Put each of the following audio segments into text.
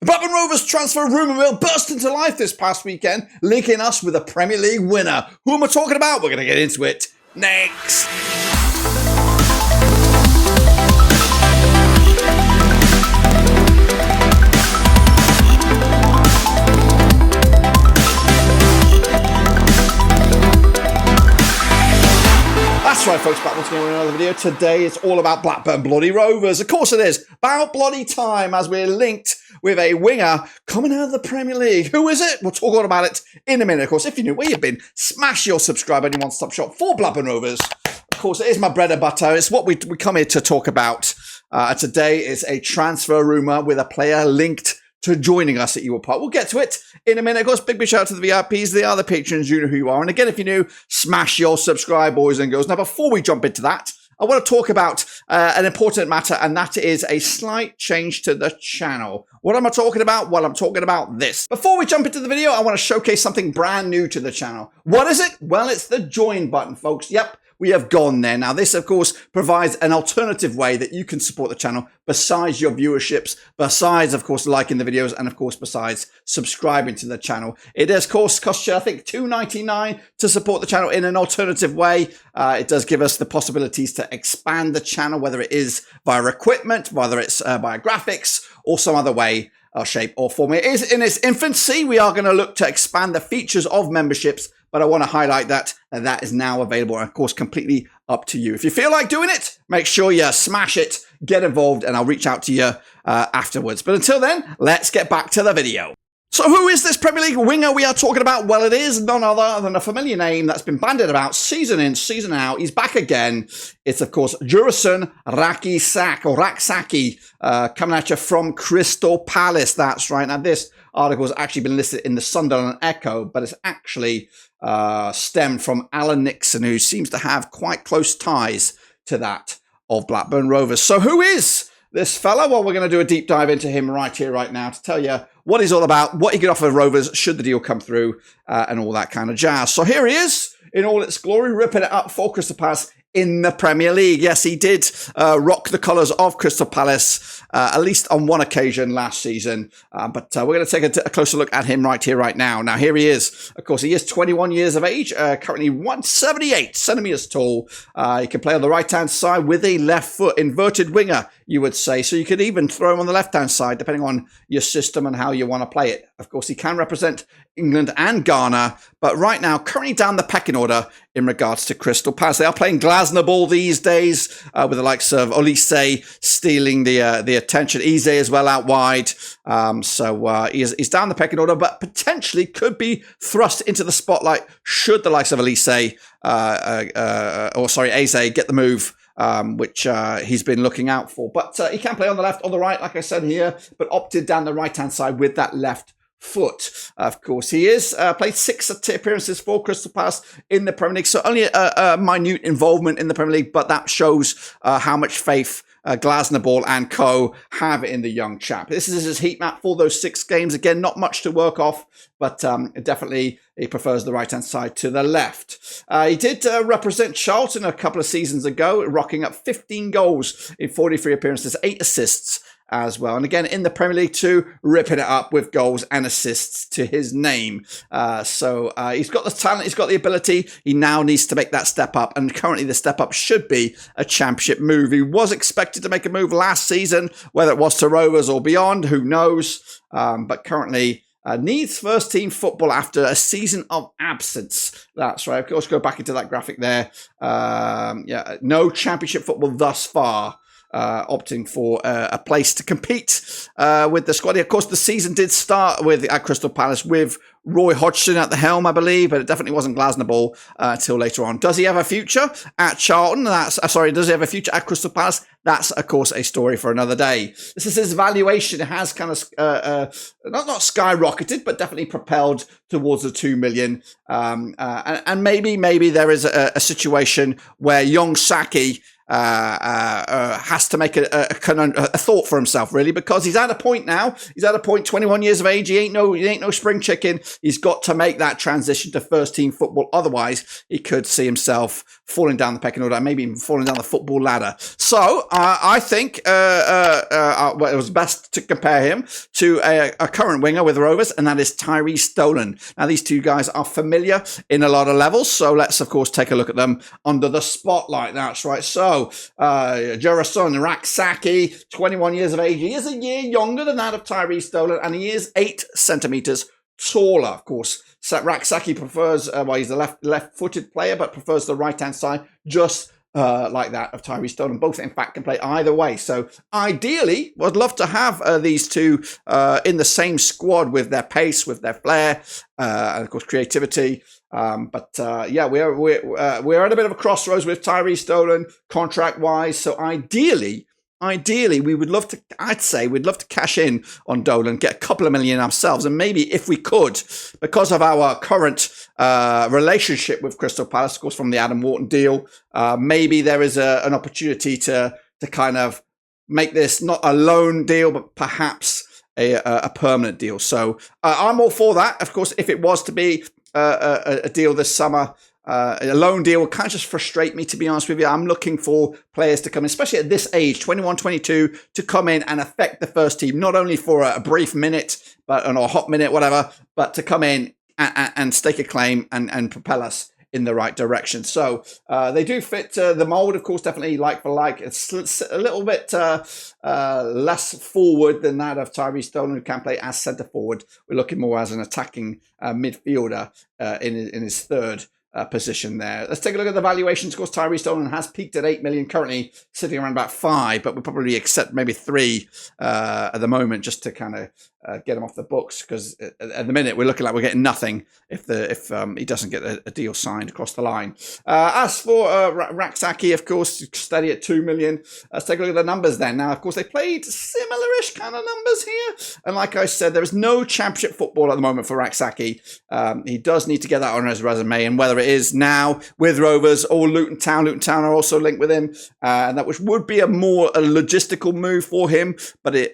The Blackburn Rovers transfer rumour mill burst into life this past weekend, linking us with a Premier League winner. Who am I talking about? We're going to get into it next. That's right, folks, back once again with another video. Today it's all about Blackburn bloody Rovers. Of course it is. About bloody time, as we're linked with a winger coming out of the Premier League. Who is it? We'll talk all about it in a minute. Of course, if you're new where you've been, smash your subscribe on your one-stop shop for Blackburn Rovers. Of course, it is my bread and butter. It's what we come here to talk about. Today is a transfer rumour with a player linked to joining us at Ewell Park. We'll get to it in a minute. Of course, big shout out to the VIPs. They are the patrons. You know who you are. And again, if you're new, smash your subscribe, boys and girls. Now, before we jump into that, I want to talk about an important matter, and that is a slight change to the channel. What am I talking about? Well, I'm talking about this. Before we jump into the video, I want to showcase something brand new to the channel. What is it? Well, it's the join button, folks. Yep. We have gone there. Now, this, of course, provides an alternative way that you can support the channel besides your viewerships, besides, of course, liking the videos, and, of course, besides subscribing to the channel. It does, of course, cost you, I think, $2.99 to support the channel in an alternative way. It does give us the possibilities to expand the channel, whether it is via equipment, whether it's via graphics, or some other way, shape, or form. It is in its infancy. We are going to look to expand the features of memberships, but I want to highlight that is now available, and of course, completely up to you. If you feel like doing it, make sure you smash it, get involved, and I'll reach out to you afterwards. But until then, let's get back to the video. So who is this Premier League winger we are talking about? Well, it is none other than a familiar name that's been bandied about season in, season out. He's back again. It's, of course, Jesurun Rak-Sakyi, coming at you from Crystal Palace. That's right. Now, this article has actually been listed in the Sunderland Echo, but it's actually stemmed from Alan Nixon, who seems to have quite close ties to that of Blackburn Rovers. So who is this fella? Well, we're going to do a deep dive into him right here, right now, to tell you what he's all about, what he could offer Rovers should the deal come through, and all that kind of jazz. So here he is in all its glory, ripping it up for Crystal Palace in the Premier League. Yes, he did rock the colours of Crystal Palace, at least on one occasion last season. But we're going to take a closer look at him right here, right now. Now, here he is. Of course, he is 21 years of age, currently 178 centimetres tall. He can play on the right-hand side with a left foot, inverted winger, you would say. So you could even throw him on the left-hand side, depending on your system and how you want to play it. Of course, he can represent England and Ghana, but right now, currently down the pecking order in regards to Crystal Palace. They are playing Glasner ball these days, with the likes of Olise stealing the attention. Eze as well out wide. So he's down the pecking order, but potentially could be thrust into the spotlight should the likes of Eze get the move, which he's been looking out for. But he can play on the left or the right, like I said here, but opted down the right-hand side with that left foot. Of course, he is played 6 appearances for Crystal Palace in the Premier League, so only a minute involvement in the Premier League, but that shows how much faith Glasner Ball and co have in the young chap. This is his heat map for those 6 games. Again, not much to work off, but definitely he prefers the right-hand side to the left. He did represent Charlton a couple of seasons ago, rocking up 15 goals in 43 appearances, 8 assists as well. And again, in the Premier League too, ripping it up with goals and assists to his name. So he's got the talent, he's got the ability. He now needs to make that step up. And currently the step up should be a championship move. He was expected to make a move last season, whether it was to Rovers or beyond, who knows. But currently needs first team football after a season of absence. That's right. Of course, go back into that graphic there. No championship football thus far. Opting for a place to compete with the squad. Of course, the season did start at Crystal Palace with Roy Hodgson at the helm, I believe, but it definitely wasn't Glasner Ball until later on. Does he have a future at Charlton? Does he have a future at Crystal Palace? That's, of course, a story for another day. This is his valuation. It has kind of not skyrocketed, but definitely propelled towards the 2 million. And maybe there is a situation where young Saki has to make a thought for himself, really, because he's at a point now. He's at a point, 21 years of age. He ain't no spring chicken. He's got to make that transition to first team football. Otherwise, he could see himself falling down the pecking order, maybe even falling down the football ladder. So I think well, it was best to compare him to a current winger with Rovers, and that is Tyree Stolen. Now, these two guys are familiar in a lot of levels, so let's, of course, take a look at them under the spotlight. That's right. So, Jesurun Rak-Sakyi, 21 years of age. He is a year younger than that of Tyree Stolen, and he is 8 centimetres taller, of course. So Rak-Sakyi prefers, well, he's a left-footed player, but prefers the right-hand side, just like that of Tyree Stolen. Both, in fact, can play either way. So ideally, would love to have these two in the same squad with their pace, with their flair, and of course creativity. But yeah, we're at a bit of a crossroads with Tyree Stolen contract-wise. So ideally, we would love to, I'd say, we'd love to cash in on Dolan, get a couple of million ourselves, and maybe if we could, because of our current relationship with Crystal Palace, of course, from the Adam Wharton deal, maybe there is an opportunity to kind of make this not a loan deal, but perhaps a permanent deal. So I'm all for that. Of course, if it was to be a deal this summer, a loan deal would kind of just frustrate me, to be honest with you. I'm looking for players to come in, especially at this age, 21, 22, to come in and affect the first team, not only for a brief minute, but or a hot minute, whatever, but to come in and stake a claim and propel us in the right direction. So they do fit the mold, of course, definitely like for like. It's a little bit less forward than that of Tyree Stolen, who can play as centre forward. We're looking more as an attacking midfielder in his third position there. Let's take a look at the valuations. Of course, Tyree Stolen has peaked at 8 million, currently sitting around about 5, but we'll probably accept maybe 3 at the moment, just to kind of get him off the books, because at the minute we're looking like we're getting nothing if he doesn't get a deal signed across the line. As for Rak-Sakyi, of course, steady at 2 million. Let's take a look at the numbers then. Now, of course, they played similar-ish kind of numbers here, and like I said, there is no championship football at the moment for Rak-Sakyi. He does need to get that on his resume, and whether it is now with Rovers or Luton Town are also linked with him, and that which would be a more logistical move for him, but it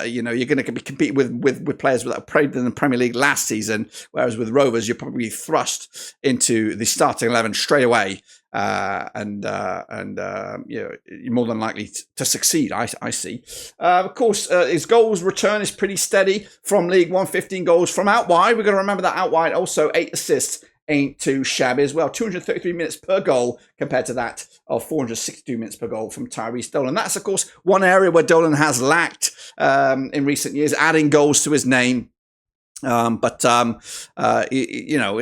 you know, you're going to be competing with players that played in the Premier League last season, whereas with Rovers you're probably thrust into the starting 11 straight away, and you know, you're more than likely to succeed. I see. Of course, his goals return is pretty steady from League One, 15 goals from out wide. We're going to remember that out wide, also 8 assists. Ain't too shabby as well. 233 minutes per goal compared to that of 462 minutes per goal from Tyree Stolen. That's, of course, one area where Dolan has lacked in recent years, adding goals to his name. But you know,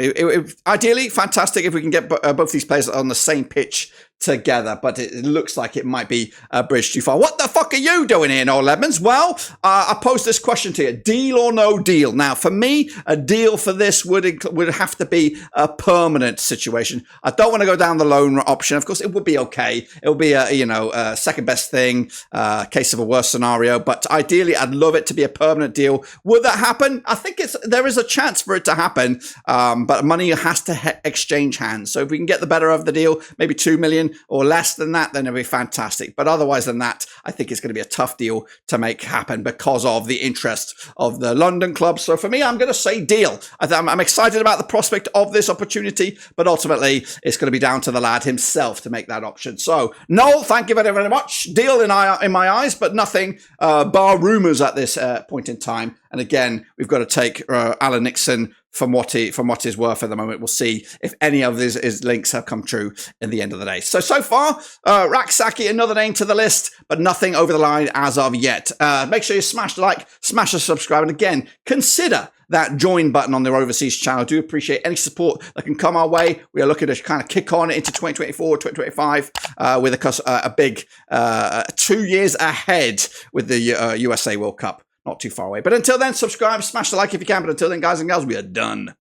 ideally, fantastic if we can get both these players on the same pitch together, but it looks like it might be a bridge too far. What the fuck are you doing here, Noel Edmonds? Well, I posed this question to you: deal or no deal? Now, for me, a deal for this would have to be a permanent situation. I don't want to go down the loan option. Of course, it would be okay. It would be a second best thing, case of a worse scenario. But ideally, I'd love it to be a permanent deal. Would that happen? I think there is a chance for it to happen, but money has to exchange hands. So if we can get the better of the deal, maybe 2 million or less than that, then it'll be fantastic. But otherwise than that, I think it's going to be a tough deal to make happen because of the interest of the London club. So for me, I'm going to say deal. I'm excited about the prospect of this opportunity, but ultimately it's going to be down to the lad himself to make that option. So Noel, thank you very, very much. Deal in my eyes, but nothing bar rumours at this point in time. And again, we've got to take Alan Nixon from what he's worth at the moment. We'll see if any of his links have come true in the end of the day. So far, Rak-Sakyi, another name to the list, but nothing over the line as of yet. Make sure you smash the like, smash the subscribe, and again, consider that join button on the Roverseas channel. I do appreciate any support that can come our way. We are looking to kind of kick on into 2024, 2025 with a big 2 years ahead with the USA World Cup. Not too far away. But until then, subscribe, smash the like if you can. But until then, guys and girls, we are done.